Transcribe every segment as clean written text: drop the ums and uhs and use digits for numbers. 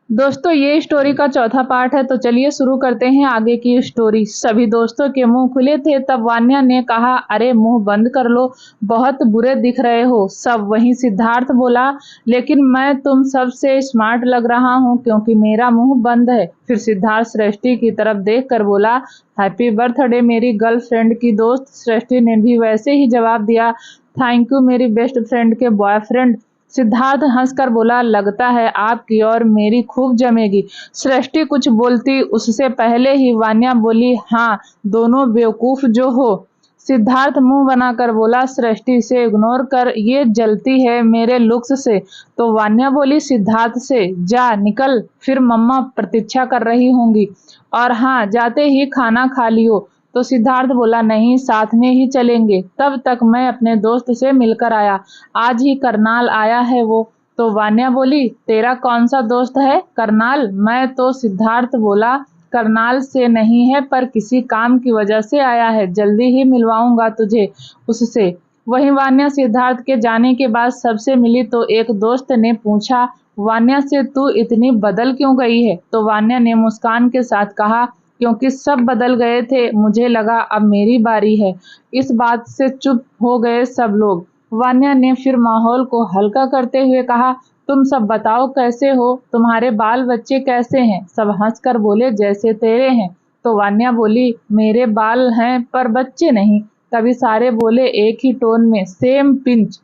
दोस्तों ये स्टोरी का चौथा पार्ट है तो चलिए शुरू करते हैं आगे की स्टोरी। सभी दोस्तों के मुंह खुले थे तब वान्या ने कहा, अरे मुंह बंद कर लो, बहुत बुरे दिख रहे हो सब। वहीं सिद्धार्थ बोला, लेकिन मैं तुम सबसे स्मार्ट लग रहा हूँ क्योंकि मेरा मुंह बंद है। फिर सिद्धार्थ सृष्टि की तरफ देख कर बोला, हैप्पी बर्थडे मेरी गर्लफ्रेंड की दोस्त। सृष्टि ने भी वैसे ही जवाब दिया, थैंक यू मेरी बेस्ट फ्रेंड के बॉयफ्रेंड। सिद्धार्थ हंसकर बोला, लगता है आपकी और मेरी खूब जमेगी। सृष्टि कुछ बोलती उससे पहले ही वान्या बोली, हाँ दोनों बेवकूफ जो हो। सिद्धार्थ मुंह बनाकर बोला, सृष्टि से इग्नोर कर, ये जलती है मेरे लुक्स से। तो वान्या बोली सिद्धार्थ से, जा निकल, फिर मम्मा प्रतीक्षा कर रही होंगी, और हाँ जाते ही खाना खा लियो। तो सिद्धार्थ बोला, नहीं साथ में ही चलेंगे, तब तक मैं अपने दोस्त से मिलकर आया, आज ही करनाल आया है वो। तो वान्या बोली, तेरा कौन सा दोस्त है करनाल? मैं तो सिद्धार्थ बोला, करनाल से नहीं है पर किसी काम की वजह से आया है, जल्दी ही मिलवाऊंगा तुझे उससे। वहीं वान्या सिद्धार्थ के जाने के बाद सबसे मिली तो एक दोस्त ने पूछा, वान्या से तू इतनी बदल क्यों गई है? तो वान्या ने मुस्कान के साथ कहा, क्योंकि सब बदल गए थे, मुझे लगा अब मेरी बारी है। इस बात से चुप हो गए सब लोग। वान्या ने फिर माहौल को हल्का करते हुए कहा, तुम सब बताओ कैसे हो, तुम्हारे बाल बच्चे कैसे हैं? सब हंसकर बोले, जैसे तेरे हैं। तो वान्या बोली, मेरे बाल हैं पर बच्चे नहीं। तभी सारे बोले एक ही टोन में, सेम पिंच।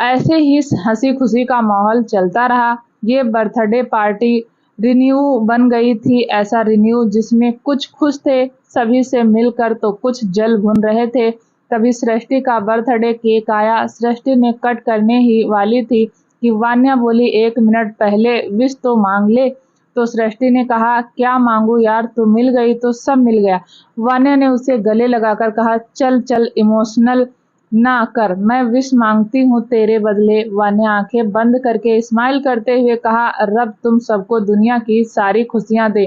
ऐसे ही हंसी खुशी का माहौल चलता रहा। ये बर्थडे पार्टी रिन्यू बन गई थी, ऐसा रिन्यू जिसमें कुछ खुश थे सभी से मिलकर तो कुछ जल भुन रहे थे। तभी सृष्टि का बर्थडे केक आया। सृष्टि ने कट करने ही वाली थी कि वान्या बोली, एक मिनट पहले विश तो मांग ले। तो सृष्टि ने कहा, क्या मांगू यार, तू मिल गई तो सब मिल गया। वान्या ने उसे गले लगाकर कहा, चल चल इमोशनल ना कर, मैं विश मांगती हूँ तेरे बदले। वान्या आंखें बंद करके स्माइल करते हुए कहा, रब तुम सबको दुनिया की सारी खुशियां दे।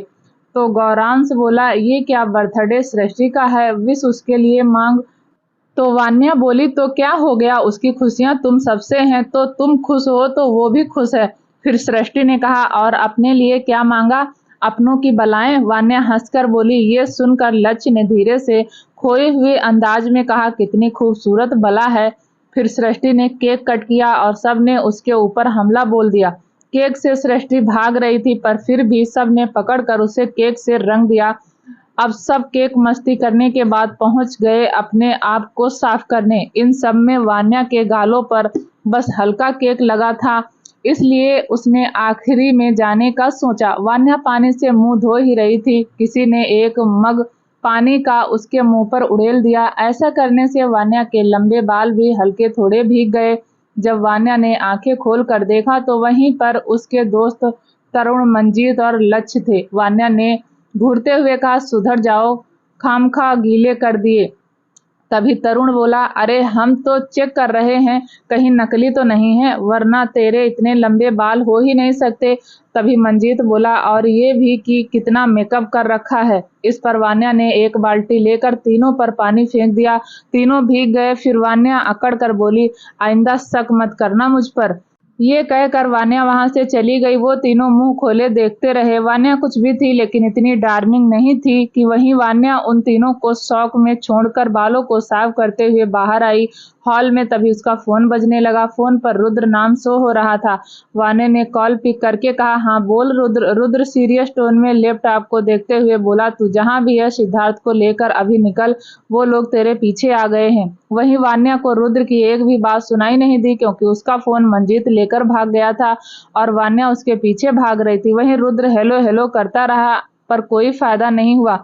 तो गौरांश बोला, ये क्या बर्थडे सृष्टि का है, विश उसके लिए मांग। तो वान्या बोली, तो क्या हो गया, उसकी खुशियां तुम सबसे हैं तो तुम खुश हो तो वो भी खुश है। फिर सृष्टि ने कहा, और अपने लिए क्या मांगा? अपनों की बलाएं। वान्या हंसकर बोली। ये सुनकर लक्ष्य ने धीरे से खोए हुए अंदाज में कहा, कितनी खूबसूरत बला है। फिर सृष्टि ने केक कट किया और सब ने उसके ऊपर हमला बोल दिया। केक से सृष्टि भाग रही थी पर फिर भी सब ने पकड़कर उसे केक से रंग दिया। अब सब केक मस्ती करने के बाद पहुंच गए अपने आप को साफ करने। इन सब में वान्या के गालों पर बस हल्का केक लगा था, इसलिए उसने आखिरी में जाने का सोचा। वान्या पानी से मुंह धो ही रही थी, किसी ने एक मग पानी का उसके मुंह पर उड़ेल दिया। ऐसा करने से वान्या के लंबे बाल भी हल्के थोड़े भीग गए। जब वान्या ने आंखें खोल कर देखा तो वहीं पर उसके दोस्त तरुण, मंजीत और लक्ष्य थे। वान्या ने घूरते हुए कहा, सुधर जाओ, खामखा गीले कर दिए। तभी तरुण बोला, अरे हम तो चेक कर रहे हैं कहीं नकली तो नहीं है, वरना तेरे इतने लंबे बाल हो ही नहीं सकते। तभी मंजीत बोला, और ये भी कि कितना मेकअप कर रखा है। इस पर वान्या ने एक बाल्टी लेकर तीनों पर पानी फेंक दिया। तीनों भीग गए। फिर वान्या अकड़ कर बोली, आइंदा शक मत करना मुझ पर। ये कहकर वान्या वहां से चली गई। वो तीनों मुंह खोले देखते रहे। वान्या कुछ भी थी लेकिन इतनी डार्मिंग नहीं थी कि वहीं वान्या उन तीनों को शौक में छोड़कर बालों को साफ करते हुए बाहर आई हॉल में। तभी उसका फोन बजने लगा। फोन पर रुद्र नाम शो हो रहा था। वान्या ने कॉल पिक करके कहा, हाँ बोल रुद्र। रुद्र सीरियस टोन में लैपटॉप को देखते हुए बोला, तू जहां भी है सिद्धार्थ को लेकर अभी निकल, वो लोग तेरे पीछे आ गए हैं। वहीं वान्या को रुद्र की एक भी बात सुनाई नहीं दी क्योंकि उसका फोन मंजीत लेकर भाग गया था और वान्या उसके पीछे भाग रही थी। वहीं रुद्र हेलो हेलो करता रहा पर कोई फायदा नहीं हुआ।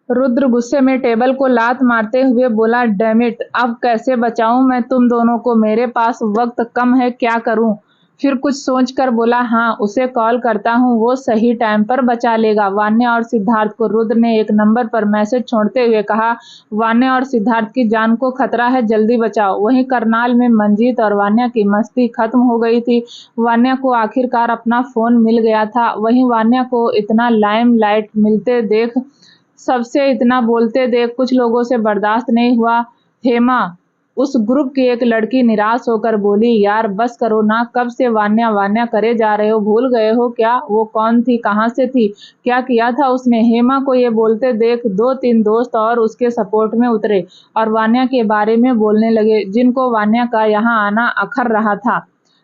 रुद्र गुस्से में टेबल को लात मारते हुए बोला, डैम इट, अब कैसे बचाऊं मैं तुम दोनों को, मेरे पास वक्त कम है, क्या करूं? फिर कुछ सोचकर बोला, हाँ उसे कॉल करता हूँ, वो सही टाइम पर बचा लेगा। वान्या और सिद्धार्थ को रुद्र ने एक नंबर पर मैसेज छोड़ते हुए कहा, वान्या और सिद्धार्थ की जान को खतरा है, जल्दी बचाओ। वहीं करनाल में मंजीत और वान्या की मस्ती खत्म हो गई थी। वान्या को आखिरकार अपना फोन मिल गया था। वहीं वान्या को इतना लाइमलाइट मिलते देख, सबसे इतना बोलते देख कुछ लोगों से बर्दाश्त नहीं हुआ। हेमा उस ग्रुप की एक लड़की निराश होकर बोली, यार बस करो ना, कब से वान्या वान्या करे जा रहे हो, भूल गए हो क्या वो कौन थी, कहाँ से थी, क्या किया था उसने। हेमा को ये बोलते देख 2-3 दोस्त और उसके सपोर्ट में उतरे और वान्या के बारे में बोलने लगे, जिनको वान्या का यहाँ आना अखर रहा था।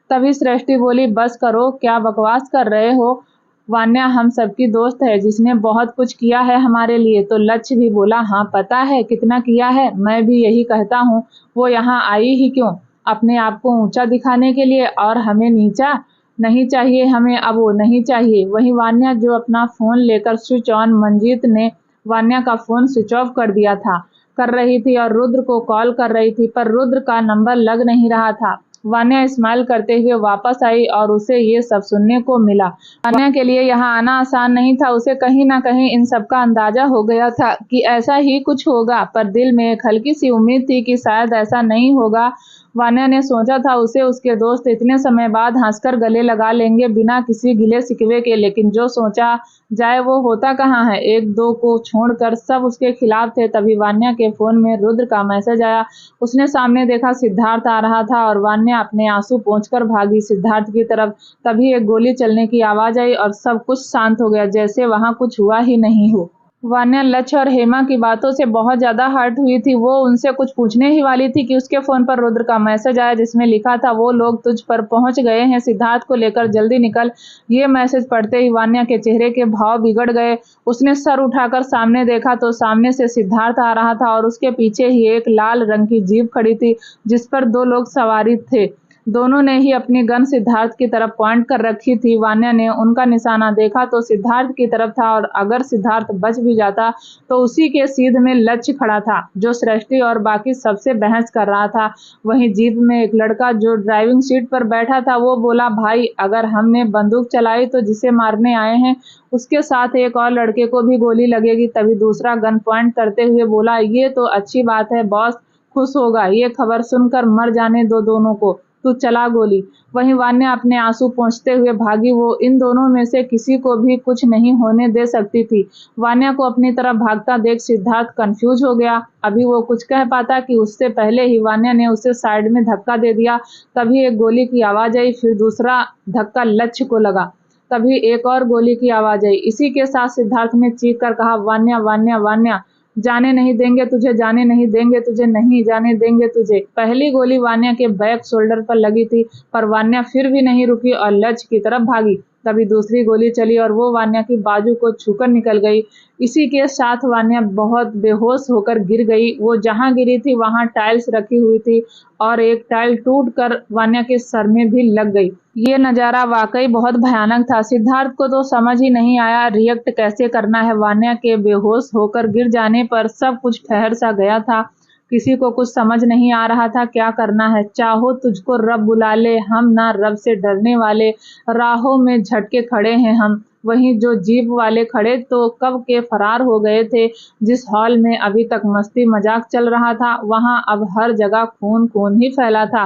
तभी सृष्टि बोली, बस करो, क्या बकवास कर रहे हो, वान्या हम सबकी दोस्त है जिसने बहुत कुछ किया है हमारे लिए। तो लक्ष्य भी बोला, हाँ पता है कितना किया है, मैं भी यही कहता हूँ, वो यहाँ आई ही क्यों, अपने आप को ऊंचा दिखाने के लिए, और हमें नीचा नहीं चाहिए, हमें अब वो नहीं चाहिए। वहीं वान्या जो अपना फोन लेकर स्विच ऑन, मंजीत ने वान्या का फोन स्विच ऑफ कर दिया था, कर रही थी और रुद्र को कॉल कर रही थी, पर रुद्र का नंबर लग नहीं रहा था। वान्या स्माइल करते हुए वापस आई और उसे ये सब सुनने को मिला। वान्या के लिए यहाँ आना आसान नहीं था, उसे कहीं ना कहीं इन सब का अंदाजा हो गया था कि ऐसा ही कुछ होगा, पर दिल में एक हल्की सी उम्मीद थी कि शायद ऐसा नहीं होगा। वान्या ने सोचा था उसे उसके दोस्त इतने समय बाद हंसकर गले लगा लेंगे बिना किसी गिले शिकवे के, लेकिन जो सोचा जाए वो होता कहाँ है। एक दो को छोड़कर सब उसके खिलाफ थे। तभी वान्या के फोन में रुद्र का मैसेज आया। उसने सामने देखा सिद्धार्थ आ रहा था और वान्या अपने आंसू पोंछकर भागी सिद्धार्थ की तरफ। तभी एक गोली चलने की आवाज आई और सब कुछ शांत हो गया, जैसे वहां कुछ हुआ ही नहीं हो। वान्या लक्ष्य और हेमा की बातों से बहुत ज्यादा हर्ट हुई थी। वो उनसे कुछ पूछने ही वाली थी कि उसके फोन पर रुद्र का मैसेज आया जिसमें लिखा था, वो लोग तुझ पर पहुंच गए हैं, सिद्धार्थ को लेकर जल्दी निकल। ये मैसेज पढ़ते ही वान्या के चेहरे के भाव बिगड़ गए। उसने सर उठाकर सामने देखा तो सामने से सिद्धार्थ आ रहा था और उसके पीछे ही एक लाल रंग की जीप खड़ी थी जिस पर 2 लोग सवारी थे। दोनों ने ही अपनी गन सिद्धार्थ की तरफ पॉइंट कर रखी थी। वान्या ने उनका निशाना देखा तो सिद्धार्थ की तरफ था और अगर सिद्धार्थ बच भी जाता तो उसी के सीध में लक्ष्य खड़ा था जो सृष्टि और बाकी सबसे बहस कर रहा था। वहीं जीप में एक लड़का जो ड्राइविंग सीट पर बैठा था वो बोला, भाई अगर हमने बंदूक चलाई तो जिसे मारने आए हैं उसके साथ एक और लड़के को भी गोली लगेगी। तभी दूसरा गन पॉइंट करते हुए बोला, ये तो अच्छी बात है, बॉस खुश होगा, ये खबर सुनकर मर जाने दो दोनों को, तू चला गोली। वहीं वान्या अपने आंसू पोंछते हुए भागी। वो इन दोनों में से किसी को भी कुछ नहीं होने दे सकती थी। वान्या को अपनी तरफ भागता देख सिद्धार्थ कंफ्यूज हो गया। अभी वो कुछ कह पाता कि उससे पहले ही वान्या ने उसे साइड में धक्का दे दिया। तभी एक गोली की आवाज आई, फिर दूसरा धक्का लक्ष्य को लगा। तभी एक और गोली की आवाज आई। इसी के साथ सिद्धार्थ ने चीख कर कहा, वान्या वान्या वान्या, जाने नहीं देंगे तुझे, जाने नहीं देंगे तुझे, नहीं जाने देंगे तुझे। पहली गोली वान्या के बैक शोल्डर पर लगी थी पर वान्या फिर भी नहीं रुकी और लक्ष्य की तरफ भागी। तभी दूसरी गोली चली और वो वान्या की बाजू को छूकर निकल गई। इसी के साथ वान्या बहुत बेहोश होकर गिर गई। वो जहां गिरी थी वहां टाइल्स रखी हुई थी और एक टाइल टूट कर वान्या के सर में भी लग गई। ये नजारा वाकई बहुत भयानक था। सिद्धार्थ को तो समझ ही नहीं आया रिएक्ट कैसे करना है। वान्या के बेहोश होकर गिर जाने पर सब कुछ ठहर सा गया था। किसी को कुछ समझ नहीं आ रहा था क्या करना है। चाहो तुझको रब बुला ले, हम ना रब से डरने वाले, राहों में झटके खड़े हैं हम। वहीं जो जीप वाले खड़े तो कब के फरार हो गए थे। जिस हॉल में अभी तक मस्ती मजाक चल रहा था वहां अब हर जगह खून खून ही फैला था।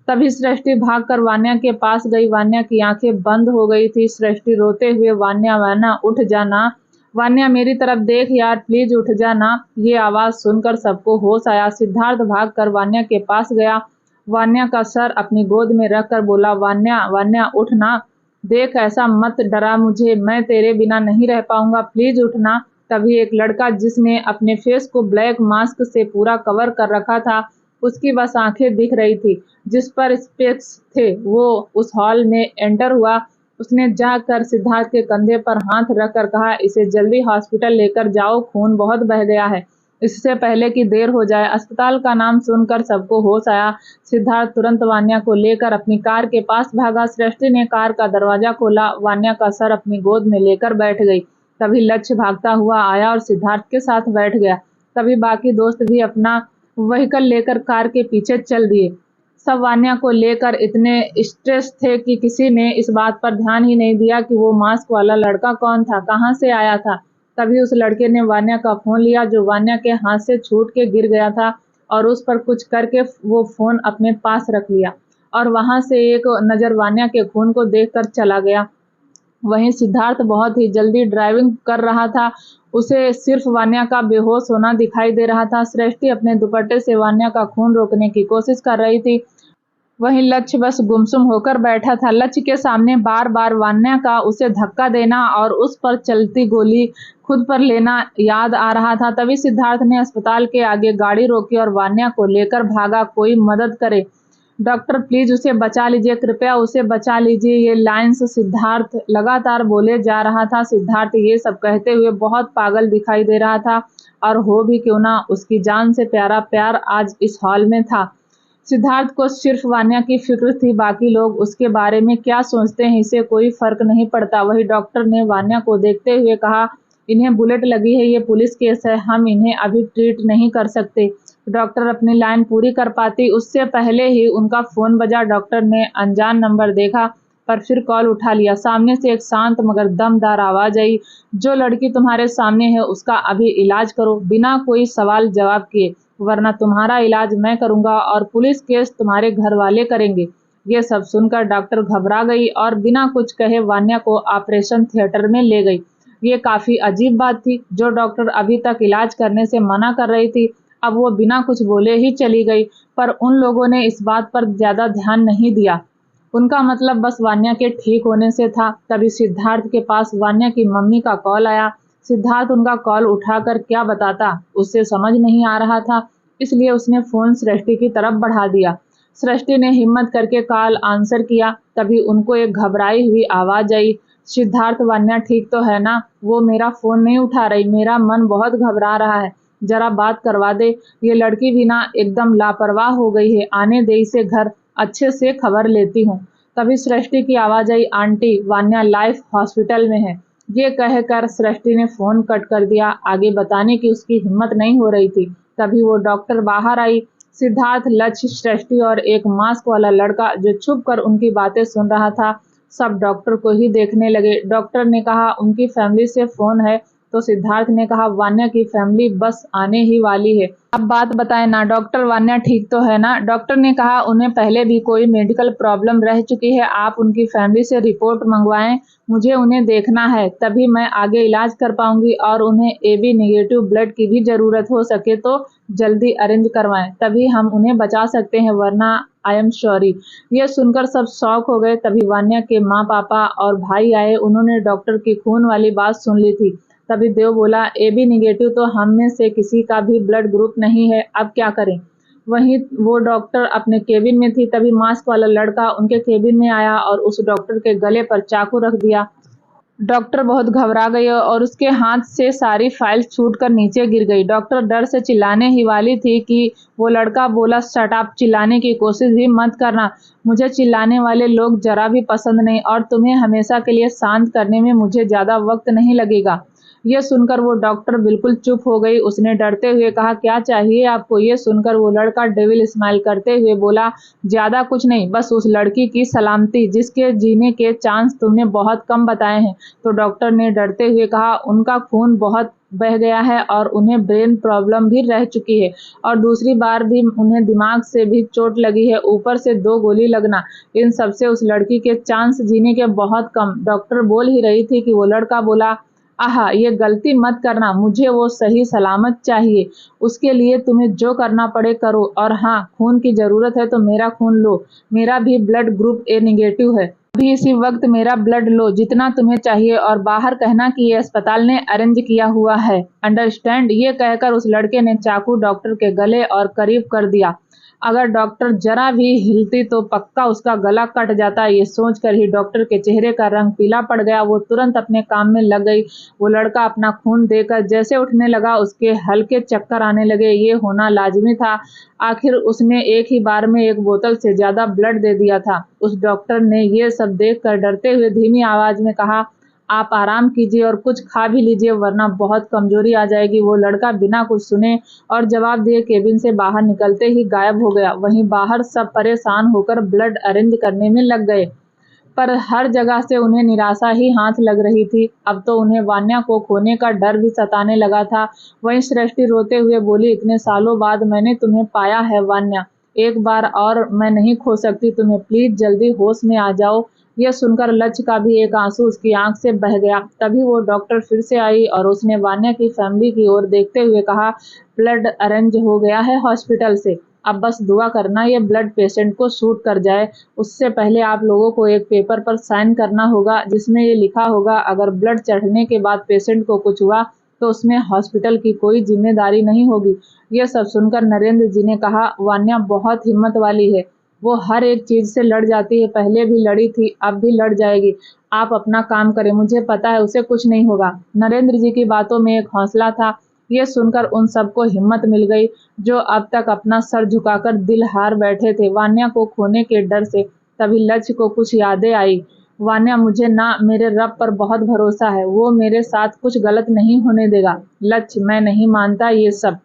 तभी सृष्टि भागकर वान्या के पास गई। वान्या की आंखें बंद हो गई थी। सृष्टि रोते हुए, वान्या वान्या उठ जाना, वान्या मेरी तरफ देख यार, प्लीज उठ जाना। ये आवाज सुनकर सबको होश आया। सिद्धार्थ भागकर वान्या के पास गया। वान्या का सर अपनी गोद में रखकर बोला, वान्या वान्या उठ ना, देख ऐसा मत डरा मुझे, मैं तेरे बिना नहीं रह पाऊंगा, प्लीज उठना। तभी एक लड़का जिसने अपने फेस को ब्लैक मास्क से पूरा कवर कर रखा था, उसकी बस आंखें दिख रही थी जिस पर स्पेक्स थे, वो उस हॉल में एंटर हुआ। उसने जाकर सिद्धार्थ के कंधे पर हाथ रखकर कहा, इसे जल्दी हॉस्पिटल लेकर जाओ, खून बहुत बह गया है, इससे पहले कि देर हो जाए। अस्पताल का नाम सुनकर सबको होश आया। सिद्धार्थ तुरंत वान्या को लेकर अपनी कार के पास भागा। सृष्टि ने कार का दरवाजा खोला, वान्या का सर अपनी गोद में लेकर बैठ गई। तभी लक्ष्य भागता हुआ आया और सिद्धार्थ के साथ बैठ गया। तभी बाकी दोस्त भी अपना व्हीकल लेकर कार के पीछे चल दिए। सब वान्या को लेकर इतने स्ट्रेस थे कि किसी ने इस बात पर ध्यान ही नहीं दिया कि वो मास्क वाला लड़का कौन था, कहाँ से आया था। तभी उस लड़के ने वान्या का फोन लिया जो वान्या के हाथ से छूट के गिर गया था और उस पर कुछ करके वो फोन अपने पास रख लिया और वहां से एक नजर वान्या के खून को देखकर चला गया। वहीं सिद्धार्थ बहुत ही जल्दी ड्राइविंग कर रहा था। उसे सिर्फ वान्या का बेहोश होना दिखाई दे रहा था। सृष्टि अपने दुपट्टे से वान्या का खून रोकने की कोशिश कर रही थी। वहीं लक्ष्य बस गुमसुम होकर बैठा था। लक्ष्य के सामने बार बार वान्या का उसे धक्का देना और उस पर चलती गोली खुद पर लेना याद आ रहा था। तभी सिद्धार्थ ने अस्पताल के आगे गाड़ी रोकी और वान्या को लेकर भागा। कोई मदद करे, डॉक्टर प्लीज उसे बचा लीजिए, कृपया उसे बचा लीजिए। ये लाइंस सिद्धार्थ लगातार बोले जा रहा था। सिद्धार्थ ये सब कहते हुए बहुत पागल दिखाई दे रहा था, और हो भी क्यों ना, उसकी जान से प्यारा प्यार आज इस हॉल में था। सिद्धार्थ को सिर्फ वान्या की फिक्र थी, बाकी लोग उसके बारे में क्या सोचते हैं इसे कोई फर्क नहीं पड़ता। वही डॉक्टर ने वान्या को देखते हुए कहा, इन्हें बुलेट लगी है, ये पुलिस केस है, हम इन्हें अभी ट्रीट नहीं कर सकते। डॉक्टर अपनी लाइन पूरी कर पाती उससे पहले ही उनका फोन बजा। डॉक्टर ने अनजान नंबर देखा पर फिर कॉल उठा लिया। सामने से एक शांत मगर दमदार आवाज आई, जो लड़की तुम्हारे सामने है उसका अभी इलाज करो, बिना कोई सवाल जवाब किए, वरना तुम्हारा इलाज मैं करूंगा और पुलिस केस तुम्हारे घर वाले करेंगे। ये सब सुनकर डॉक्टर घबरा गई और बिना कुछ कहे वान्या को ऑपरेशन थिएटर में ले गई। ये काफी अजीब बात थी। जो डॉक्टर अभी तक इलाज करने से मना कर रही थी, अब वो बिना कुछ बोले ही चली गई। पर उन लोगों ने इस बात पर ज्यादा ध्यान नहीं दिया। उनका मतलब बस वान्या के ठीक होने से था। तभी सिद्धार्थ के पास वान्या की मम्मी का कॉल आया। सिद्धार्थ उनका कॉल उठाकर क्या बताता उससे समझ नहीं आ रहा था, इसलिए उसने फोन सृष्टि की तरफ बढ़ा दिया। सृष्टि ने हिम्मत करके कॉल आंसर किया। तभी उनको एक घबराई हुई आवाज आई, सिद्धार्थ, वान्या ठीक तो है ना? वो मेरा फोन नहीं उठा रही, मेरा मन बहुत घबरा रहा है, जरा बात करवा दे। ये लड़की भी ना एकदम लापरवाह हो गई है, आने दे इसे घर, अच्छे से खबर लेती हूँ। तभी सृष्टि की आवाज आई, आंटी, वान्या लाइफ हॉस्पिटल में है। ये कहकर सृष्टि ने फोन कट कर दिया। आगे बताने की उसकी हिम्मत नहीं हो रही थी। तभी वो डॉक्टर बाहर आई। सिद्धार्थ, लक्ष्य, सृष्टि और एक मास्क वाला लड़का जो छुप कर उनकी बातें सुन रहा था, सब डॉक्टर को ही देखने लगे। डॉक्टर ने कहा, उनकी फैमिली से फोन है? तो सिद्धार्थ ने कहा, वान्या की फैमिली बस आने ही वाली है। अब बात बताएं ना डॉक्टर, वान्या ठीक तो है ना? डॉक्टर ने कहा, उन्हें पहले भी कोई मेडिकल प्रॉब्लम रह चुकी है, आप उनकी फैमिली से रिपोर्ट मंगवाएं, मुझे उन्हें देखना है, तभी मैं आगे इलाज कर पाऊंगी, और उन्हें AB नेगेटिव ब्लड की भी जरूरत हो सके तो जल्दी अरेंज करवाएं, तभी हम उन्हें बचा सकते हैं, वरना आई एम सॉरी। यह सुनकर सब शॉक हो गए। तभी वान्या के माँ, पापा और भाई आए। उन्होंने डॉक्टर की खून वाली बात सुन ली थी। तभी देव बोला, AB नेगेटिव तो हम में से किसी का भी ब्लड ग्रुप नहीं है, अब क्या करें? वहीं वो डॉक्टर अपने केबिन में थी। तभी मास्क वाला लड़का उनके केबिन में आया और उस डॉक्टर के गले पर चाकू रख दिया। डॉक्टर बहुत घबरा गई और उसके हाथ से सारी फाइल छूटकर नीचे गिर गई। डॉक्टर डर से चिल्लाने ही वाली थी कि वो लड़का बोला, शट अप, चिल्लाने की कोशिश भी मत करना, मुझे चिल्लाने वाले लोग जरा भी पसंद नहीं, और तुम्हें हमेशा के लिए शांत करने में मुझे ज्यादा वक्त नहीं लगेगा। ये सुनकर वो डॉक्टर बिल्कुल चुप हो गई। उसने डरते हुए कहा, क्या चाहिए आपको? ये सुनकर वो लड़का डेविल स्माइल करते हुए बोला, ज्यादा कुछ नहीं, बस उस लड़की की सलामती जिसके जीने के चांस तुमने बहुत कम बताए हैं। तो डॉक्टर ने डरते हुए कहा, उनका खून बहुत बह गया है और उन्हें ब्रेन प्रॉब्लम भी रह चुकी है, और दूसरी बार भी उन्हें दिमाग से भी चोट लगी है, ऊपर से 2 गोली लगना, इन सबसे उस लड़की के चांस जीने के बहुत कम। डॉक्टर बोल ही रही थी कि वो लड़का बोला, आहा, ये गलती मत करना, मुझे वो सही सलामत चाहिए, उसके लिए तुम्हें जो करना पड़े करो, और हाँ, खून की जरूरत है तो मेरा खून लो, मेरा भी ब्लड ग्रुप A नेगेटिव है, अभी इसी वक्त मेरा ब्लड लो, जितना तुम्हें चाहिए, और बाहर कहना कि ये अस्पताल ने अरेंज किया हुआ है, अंडरस्टैंड? ये कहकर उस लड़के ने चाकू डॉक्टर के गले और करीब कर दिया। अगर डॉक्टर जरा भी हिलती तो पक्का उसका गला कट जाता। ये सोचकर ही डॉक्टर के चेहरे का रंग पीला पड़ गया। वो तुरंत अपने काम में लग गई। वो लड़का अपना खून देकर जैसे उठने लगा, उसके हल्के चक्कर आने लगे। ये होना लाजिमी था, आखिर उसने एक ही बार में 1 बोतल से ज्यादा ब्लड दे दिया था। उस डॉक्टर ने ये सब देखकर डरते हुए धीमी आवाज में कहा, आप आराम कीजिए और कुछ खा भी लीजिए, वरना बहुत कमजोरी आ जाएगी। वो लड़का बिना कुछ सुने और जवाब दिए केबिन से बाहर निकलते ही गायब हो गया। वहीं बाहर सब परेशान होकर ब्लड अरेंज करने में लग गए, पर हर जगह से उन्हें निराशा ही हाथ लग रही थी। अब तो उन्हें वान्या को खोने का डर भी सताने लगा था। वहीं सृष्टि रोते हुए बोली, इतने सालों बाद मैंने तुम्हें पाया है वान्या, एक बार और मैं नहीं खो सकती तुम्हें, प्लीज जल्दी होश में आ जाओ। यह सुनकर लक्ष्य का भी एक आंसू उसकी आंख से बह गया। तभी वो डॉक्टर फिर से आई और उसने वान्या की फैमिली की ओर देखते हुए कहा, ब्लड अरेंज हो गया है हॉस्पिटल से, अब बस दुआ करना ये ब्लड पेशेंट को सूट कर जाए। उससे पहले आप लोगों को एक पेपर पर साइन करना होगा जिसमें ये लिखा होगा अगर ब्लड चढ़ने के बाद पेशेंट को कुछ हुआ तो उसमें हॉस्पिटल की कोई जिम्मेदारी नहीं होगी। यह सब सुनकर नरेंद्र जी ने कहा, वान्या बहुत हिम्मत वाली है, वो हर एक चीज से लड़ जाती है, पहले भी लड़ी थी, अब भी लड़ जाएगी। आप अपना काम करें, मुझे पता है उसे कुछ नहीं होगा। नरेंद्र जी की बातों में एक हौसला था। यह सुनकर उन सबको हिम्मत मिल गई जो अब तक अपना सर झुकाकर दिल हार बैठे थे वान्या को खोने के डर से। तभी लक्ष्य को कुछ यादें आई। वान्या, मुझे ना मेरे रब पर बहुत भरोसा है, वो मेरे साथ कुछ गलत नहीं होने देगा। लक्ष्य, मैं नहीं मानता ये सब,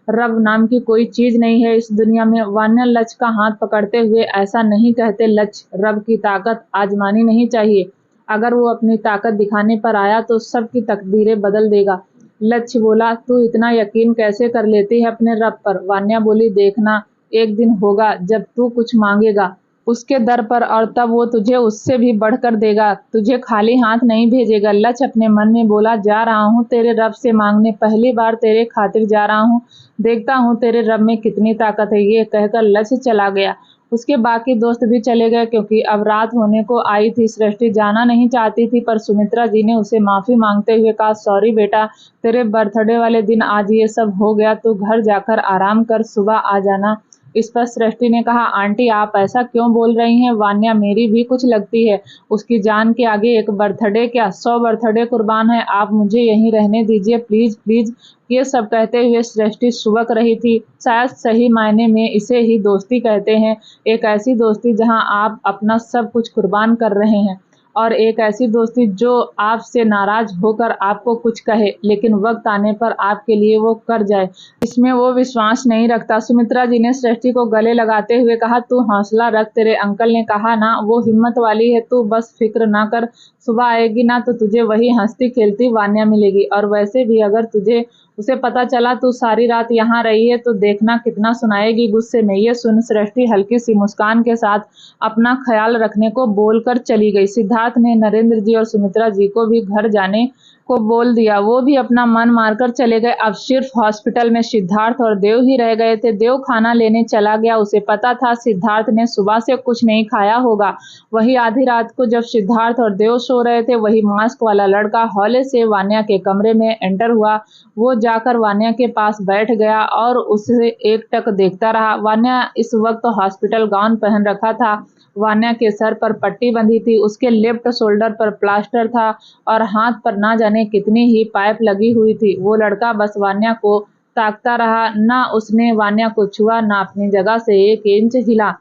रब नाम की कोई चीज नहीं है इस दुनिया में। वान्या लक्ष्य का हाथ पकड़ते हुए, ऐसा नहीं कहते लक्ष्य, रब की ताकत आजमानी नहीं चाहिए, अगर वो अपनी ताकत दिखाने पर आया तो सबकी तकदीरें बदल देगा। लक्ष्य बोला, तू इतना यकीन कैसे कर लेती है अपने रब पर? वान्या बोली, देखना एक दिन होगा जब तू कुछ मांगेगा उसके दर पर और तब वो तुझे उससे भी बढ़कर देगा, तुझे खाली हाथ नहीं भेजेगा। लक्ष्य अपने मन में बोला, जा रहा हूँ तेरे रब से मांगने, पहली बार तेरे खातिर जा रहा हूँ, देखता हूँ तेरे रब में कितनी ताकत है। ये कहकर लक्ष्य चला गया। उसके बाकी दोस्त भी चले गए क्योंकि अब रात होने को आई थी। सृष्टि जाना नहीं चाहती थी पर सुमित्रा जी ने उसे माफी मांगते हुए कहा, सॉरी बेटा, तेरे बर्थडे वाले दिन आज ये सब हो गया, तू घर जाकर आराम कर, सुबह आ जाना। इस पर सृष्टि ने कहा, आंटी आप ऐसा क्यों बोल रही हैं? वान्या मेरी भी कुछ लगती है, उसकी जान के आगे एक बर्थडे क्या 100 बर्थडे कुर्बान है, आप मुझे यहीं रहने दीजिए प्लीज प्लीज। ये सब कहते हुए सृष्टि सुबक रही थी। शायद सही मायने में इसे ही दोस्ती कहते हैं, एक ऐसी दोस्ती जहां आप अपना सब कुछ कुर्बान कर रहे हैं, और एक ऐसी दोस्ती जो आपसे नाराज होकर आपको कुछ कहे लेकिन वक्त आने पर आपके लिए वो कर जाए, इसमें वो विश्वास नहीं रखता। सुमित्रा जी ने सृष्टि को गले लगाते हुए कहा, तू हौसला रख, तेरे अंकल ने कहा ना वो हिम्मत वाली है, तू बस फिक्र ना कर, सुबह आएगी ना तो तुझे वही हंसती खेलती वान्या मिलेगी। और वैसे भी अगर तुझे उसे पता चला तू सारी रात यहाँ रही है तो देखना कितना सुनाएगी गुस्से में। ये सुन सृष्टि हल्की सी मुस्कान के साथ अपना ख्याल रखने को बोलकर चली गई। सिद्धार्थ ने नरेंद्र जी और सुमित्रा जी को भी घर जाने को बोल दिया, वो भी अपना मन मारकर चले गए। अब सिर्फ हॉस्पिटल में सिद्धार्थ और देव ही रह गए थे। देव खाना लेने चला गया, उसे पता था सिद्धार्थ ने सुबह से कुछ नहीं खाया होगा। वही आधी रात को जब सिद्धार्थ और देव सो रहे थे, वही मास्क वाला लड़का हौले से वान्या के कमरे में एंटर हुआ। वो जाकर वान्या के पास बैठ गया और उसे एकटक देखता रहा। वान्या इस वक्त हॉस्पिटल गाउन पहन रखा था, वान्या के सर पर पट्टी बंधी थी, उसके लेफ्ट शोल्डर पर प्लास्टर था और हाथ पर ना जाने कितनी ही पाइप लगी हुई थी। वो लड़का बस वान्या को ताकता रहा, ना उसने वान्या को छुआ, ना अपनी जगह से एक इंच हिला।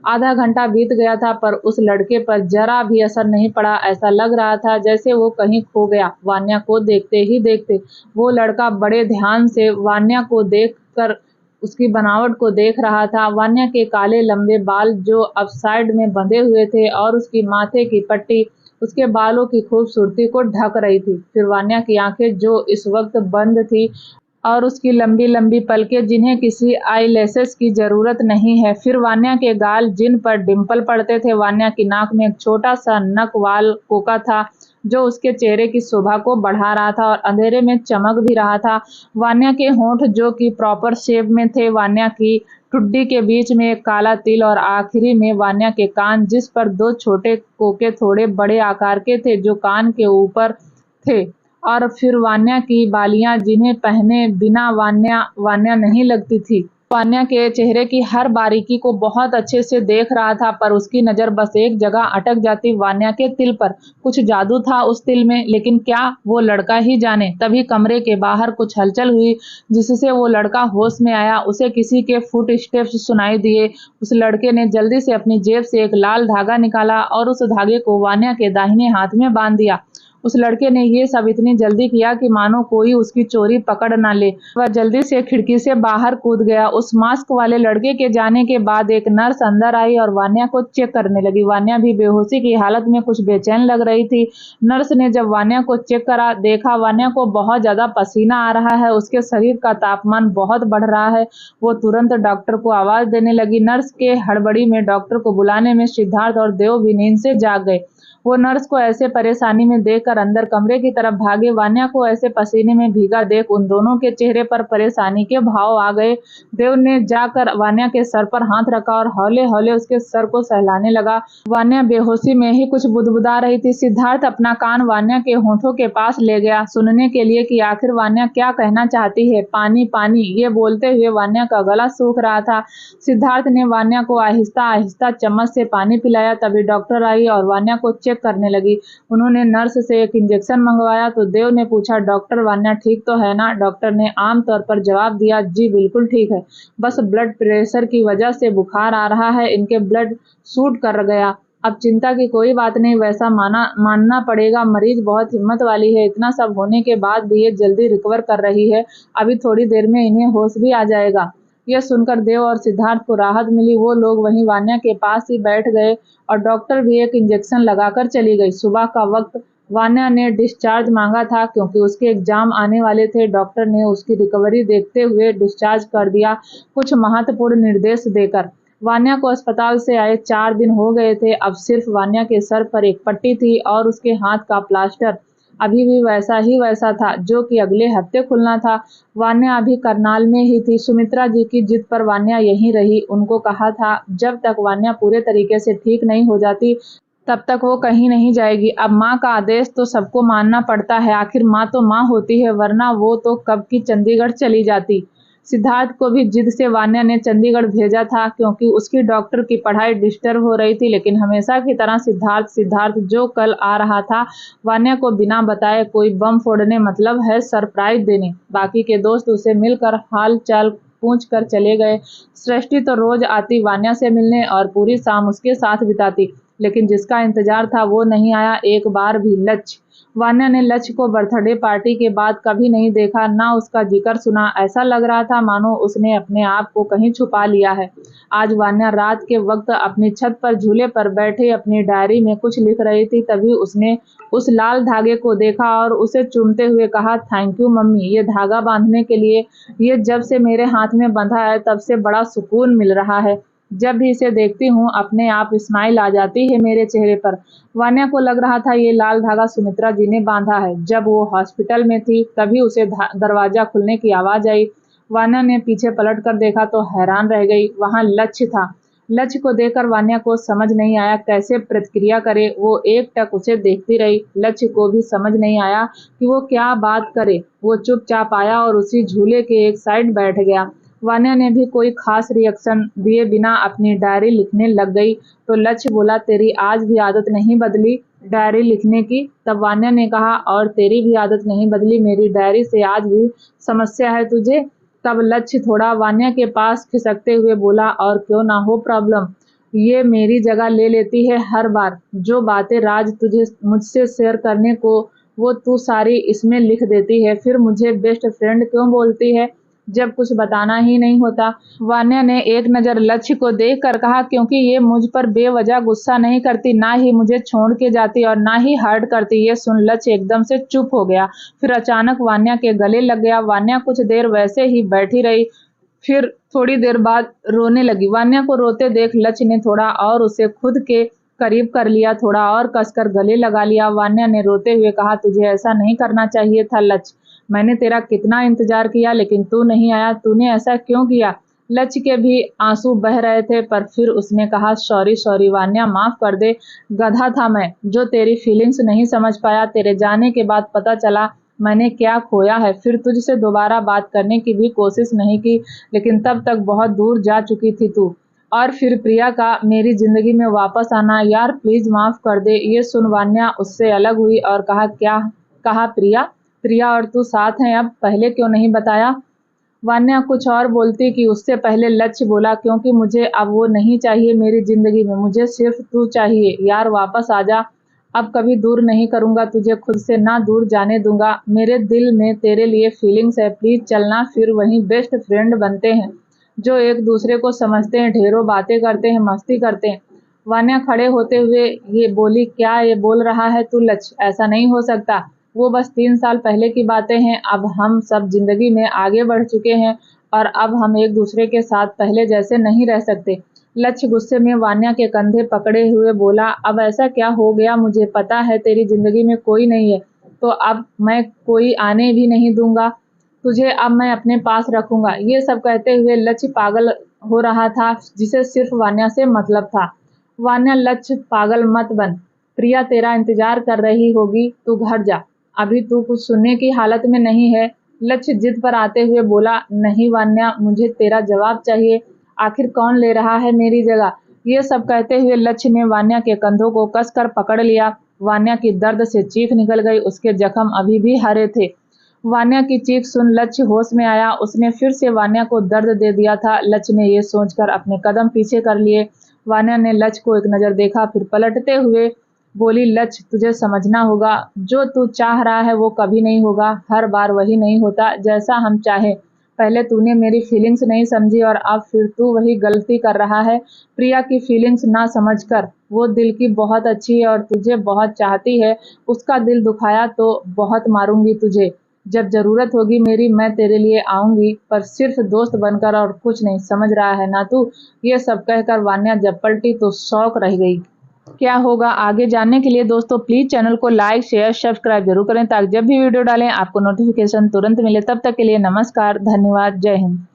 आधा घंटा बीत गया था पर उस लड़के पर जरा भी असर नहीं पड़ा। ऐसा लग रहा था जैसे वो कहीं खो गया। वान्या को देखते ही देखते वो लड़का बड़े ध्यान से वान्या को देखकर उसकी बनावट को देख रहा था। वान्या के काले लंबे बाल जो अब साइड में बंधे हुए थे और उसकी माथे की पट्टी उसके बालों की खूबसूरती को ढक रही थी। फिर वान्या की आंखें जो इस वक्त बंद थी और उसकी लंबी लंबी पलकें जिन्हें किसी आईलैशेस की जरूरत नहीं है। फिर वान्या के गाल जिन पर डिंपल पड़ते थे। वान्या की नाक में एक छोटा सा नक वाल कोका था जो उसके चेहरे की शोभा को बढ़ा रहा था और अंधेरे में चमक भी रहा था। वान्या के होंठ जो कि प्रॉपर शेप में थे, वान्या की ठुड्डी के बीच में एक काला तिल और आखिरी में वान्या के कान जिस पर दो छोटे कोके थोड़े बड़े आकार के थे जो कान के ऊपर थे, और फिर वान्या की बालियां जिन्हें पहने बिना वान्या नहीं लगती थी। वान्या के चेहरे की हर बारीकी को बहुत अच्छे से देख रहा था पर उसकी नजर बस एक जगह अटक जाती, वान्या के तिल पर। कुछ जादू था उस तिल में, लेकिन क्या वो लड़का ही जाने। तभी कमरे के बाहर कुछ हलचल हुई जिससे वो लड़का होश में आया। उसे किसी के फुट स्टेप्स सुनाई दिए। उस लड़के ने जल्दी से अपनी जेब से एक लाल धागा निकाला और उस धागे को वान्या के दाहिने हाथ में बांध दिया। उस लड़के ने ये सब इतनी जल्दी किया कि मानो कोई उसकी चोरी पकड़ ना ले। वह जल्दी से खिड़की से बाहर कूद गया। उस मास्क वाले लड़के के जाने के बाद एक नर्स अंदर आई और वान्या को चेक करने लगी। वान्या भी बेहोशी की हालत में कुछ बेचैन लग रही थी। नर्स ने जब वान्या को चेक करा, देखा वान्या को बहुत ज्यादा पसीना आ रहा है, उसके शरीर का तापमान बहुत बढ़ रहा है। वो तुरंत डॉक्टर को आवाज देने लगी। नर्स के हड़बड़ी में डॉक्टर को बुलाने में सिद्धार्थ और देव भी नींद से जाग गए। वो नर्स को ऐसे परेशानी में देखकर अंदर कमरे की तरफ भागे। वान्या को ऐसे पसीने में भीगा देख उन दोनों के चेहरे पर परेशानी के भाव आ गए। देव ने जाकर वान्या के सर पर हाथ रखा और हौले हौले उसके सर को सहलाने लगा। वान्या बेहोशी में ही कुछ बुदबुदा रही थी। सिद्धार्थ अपना कान वान्या के होठों के पास ले गया, सुनने के लिए कि आखिर वान्या क्या कहना चाहती है। पानी पानी, ये बोलते हुए वान्या का गला सूख रहा था। सिद्धार्थ ने वान्या को आहिस्ता आहिस्ता चम्मच से पानी पिलाया। तभी डॉक्टर आई और वान्या को चेक करने लगी। उन्होंने नर्स से एक इंजेक्शन मंगवाया तो देव ने पूछा, डॉक्टर वान्या ठीक तो है ना? डॉक्टर ने आम तौर पर जवाब दिया, जी बिल्कुल ठीक है, बस ब्लड प्रेशर की वजह से बुखार आ रहा है, इनके ब्लड शूट कर गया। अब चिंता की कोई बात नहीं, वैसा मानना पड़ेगा, मरीज बहुत हिम्मत वाली है, इतना सब होने के बाद भी ये जल्दी रिकवर कर रही है, अभी थोड़ी देर में इन्हें होश भी आ जाएगा। यह सुनकर देव और सिद्धार्थ को राहत मिली। वो लोग वहीं वान्या के पास ही बैठ गए और डॉक्टर भी एक इंजेक्शन लगाकर चली गई। सुबह का वक्त, वान्या ने डिस्चार्ज मांगा था क्योंकि उसके एग्जाम आने वाले थे। डॉक्टर ने उसकी रिकवरी देखते हुए डिस्चार्ज कर दिया, कुछ महत्वपूर्ण निर्देश देकर। वान्या को अस्पताल से आए 4 दिन हो गए थे। अब सिर्फ वान्या के सर पर एक पट्टी थी और उसके हाथ का प्लास्टर अभी भी वैसा ही वैसा था जो कि अगले हफ्ते खुलना था। वान्या अभी करनाल में ही थी। सुमित्रा जी की जिद पर वान्या यहीं रही। उनको कहा था जब तक वान्या पूरे तरीके से ठीक नहीं हो जाती तब तक वो कहीं नहीं जाएगी। अब माँ का आदेश तो सबको मानना पड़ता है, आखिर माँ तो माँ होती है, वरना वो तो कब की चंडीगढ़ चली जाती। सिद्धार्थ को भी जिद से वान्या ने चंडीगढ़ भेजा था क्योंकि उसकी डॉक्टर की पढ़ाई डिस्टर्ब हो रही थी। लेकिन हमेशा की तरह सिद्धार्थ सिद्धार्थ जो कल आ रहा था, वान्या को बिना बताए कोई बम फोड़ने, मतलब है सरप्राइज देने। बाकी के दोस्त उसे मिलकर हाल चाल पूछ कर चले गए। सृष्टि तो रोज आती वान्या से मिलने और पूरी शाम उसके साथ बिताती, लेकिन जिसका इंतजार था वो नहीं आया एक बार भी, लक्ष्य। वान्या ने लक्ष्य को बर्थडे पार्टी के बाद कभी नहीं देखा, ना उसका जिक्र सुना। ऐसा लग रहा था मानो उसने अपने आप को कहीं छुपा लिया है। आज वान्या रात के वक्त अपनी छत पर झूले पर बैठे अपनी डायरी में कुछ लिख रही थी। तभी उसने उस लाल धागे को देखा और उसे चूमते हुए कहा, थैंक यू मम्मी, ये धागा बांधने के लिए। ये जब से मेरे हाथ में बंधा है तब से बड़ा सुकून मिल रहा है। जब भी इसे देखती हूँ अपने आप स्माइल आ जाती है मेरे चेहरे पर। वान्या को लग रहा था ये लाल धागा सुमित्रा जी ने बांधा है। जब वो हॉस्पिटल में थी तभी उसे दरवाजा खुलने की आवाज आई। वान्या ने पीछे पलट कर देखा तो हैरान रह गई, वहां लक्ष्य था। लक्ष्य को देखकर वान्या को समझ नहीं आया कैसे प्रतिक्रिया करे। वो एकटक उसे देखती रही। लक्ष्य को भी समझ नहीं आया कि वो क्या बात करे। वो चुपचाप आया और उसी झूले के एक साइड बैठ गया। वान्या ने भी कोई खास रिएक्शन दिए बिना अपनी डायरी लिखने लग गई। तो लक्ष्य बोला, तेरी आज भी आदत नहीं बदली डायरी लिखने की? तब वान्या ने कहा, और तेरी भी आदत नहीं बदली मेरी डायरी से आज भी समस्या है तुझे? तब लक्ष्य थोड़ा वान्या के पास खिसकते हुए बोला, और क्यों ना हो प्रॉब्लम, ये मेरी जगह ले लेती है हर बार। जो बातें राज तुझे मुझसे शेयर करने को वो तू सारी इसमें लिख देती है, फिर मुझे बेस्ट फ्रेंड क्यों बोलती है जब कुछ बताना ही नहीं होता? वान्या ने एक नजर लक्ष्य को देखकर कहा, क्योंकि ये मुझ पर बेवजह गुस्सा नहीं करती, ना ही मुझे छोड़ के जाती और ना ही हर्ट करती। ये सुन लक्ष्य एकदम से चुप हो गया, फिर अचानक वान्या के गले लग गया। वान्या कुछ देर वैसे ही बैठी रही, फिर थोड़ी देर बाद रोने लगी। वान्या को रोते देख लक्ष्य ने थोड़ा और उसे खुद के करीब कर लिया, थोड़ा और कसकर गले लगा लिया। वान्या ने रोते हुए कहा, तुझे ऐसा नहीं करना चाहिए था लक्ष्य, मैंने तेरा कितना इंतजार किया लेकिन तू नहीं आया, तूने ऐसा क्यों किया? लक्ष्य के भी आंसू बह रहे थे, पर फिर उसने कहा, सॉरी सॉरी वान्या, माफ कर दे, गधा था मैं जो तेरी फीलिंग्स नहीं समझ पाया। तेरे जाने के बाद पता चला मैंने क्या खोया है। फिर तुझसे दोबारा बात करने की भी कोशिश नहीं की, लेकिन तब तक बहुत दूर जा चुकी थी तू। और फिर प्रिया का मेरी जिंदगी में वापस आना, यार प्लीज माफ कर दे। ये सुन वान्या उससे अलग हुई और कहा, क्या कहा प्रिया? प्रिया और तू साथ हैं अब, पहले क्यों नहीं बताया? वान्या कुछ और बोलती कि उससे पहले लक्ष्य बोला, क्योंकि मुझे अब वो नहीं चाहिए मेरी जिंदगी में, मुझे सिर्फ तू चाहिए। यार वापस आ जा, अब कभी दूर नहीं करूंगा तुझे, खुद से ना दूर जाने दूंगा। मेरे दिल में तेरे लिए फीलिंग्स है, प्लीज चलना, फिर वहीं बेस्ट फ्रेंड बनते हैं जो एक दूसरे को समझते हैं, ढेरों बातें करते हैं, मस्ती करते हैं। वान्या खड़े होते हुए ये बोली, क्या ये बोल रहा है तू लच? ऐसा नहीं हो सकता। वो बस 3 साल पहले की बातें हैं। अब हम सब जिंदगी में आगे बढ़ चुके हैं और अब हम एक दूसरे के साथ पहले जैसे नहीं रह सकते। लक्ष्य गुस्से में वान्या के कंधे पकड़े हुए बोला, अब ऐसा क्या हो गया? मुझे पता है तेरी जिंदगी में कोई नहीं है, तो अब मैं कोई आने भी नहीं दूंगा तुझे, अब मैं अपने पास रखूंगा। ये सब कहते हुए लक्ष्य पागल हो रहा था, जिसे सिर्फ वान्या से मतलब था। वान्या, लक्ष्य पागल मत बन, प्रिया तेरा इंतजार कर रही होगी, तू घर जा, अभी तू कुछ सुनने की हालत में नहीं है। लक्ष्य जिद पर आते हुए बोला, नहीं वान्या, मुझे तेरा जवाब चाहिए, आखिर कौन ले रहा है मेरी जगह? ये सब कहते हुए लक्ष्य ने वान्या के कंधों को कसकर पकड़ लिया। वान्या की दर्द से चीख निकल गई, उसके जख्म अभी भी हरे थे। वान्या की चीख सुन लक्ष्य होश में आया, उसने फिर से वान्या को दर्द दे दिया था। लक्ष्य ने ये सोचकर अपने कदम पीछे कर लिए। वान्या ने लक्ष्य को एक नजर देखा, फिर पलटते हुए बोली, लक्ष्य तुझे समझना होगा, जो तू चाह रहा है वो कभी नहीं होगा, हर बार वही नहीं होता जैसा हम चाहे। पहले तूने मेरी फीलिंग्स नहीं समझी और अब फिर तू वही गलती कर रहा है। प्रिया की फीलिंग्स ना समझकर, वो दिल की बहुत अच्छी है और तुझे बहुत चाहती है, उसका दिल दुखाया तो बहुत मारूंगी तुझे। जब जरूरत होगी मेरी मैं तेरे लिए आऊंगी, पर सिर्फ दोस्त बनकर, और कुछ नहीं, समझ रहा है ना तू? ये सब कहकर वान्या जब पलटी तो शौक रह गई। क्या होगा आगे जानने के लिए दोस्तों प्लीज चैनल को लाइक शेयर सब्सक्राइब जरूर करें, ताकि जब भी वीडियो डालें आपको नोटिफिकेशन तुरंत मिले। तब तक के लिए नमस्कार, धन्यवाद, जय हिंद।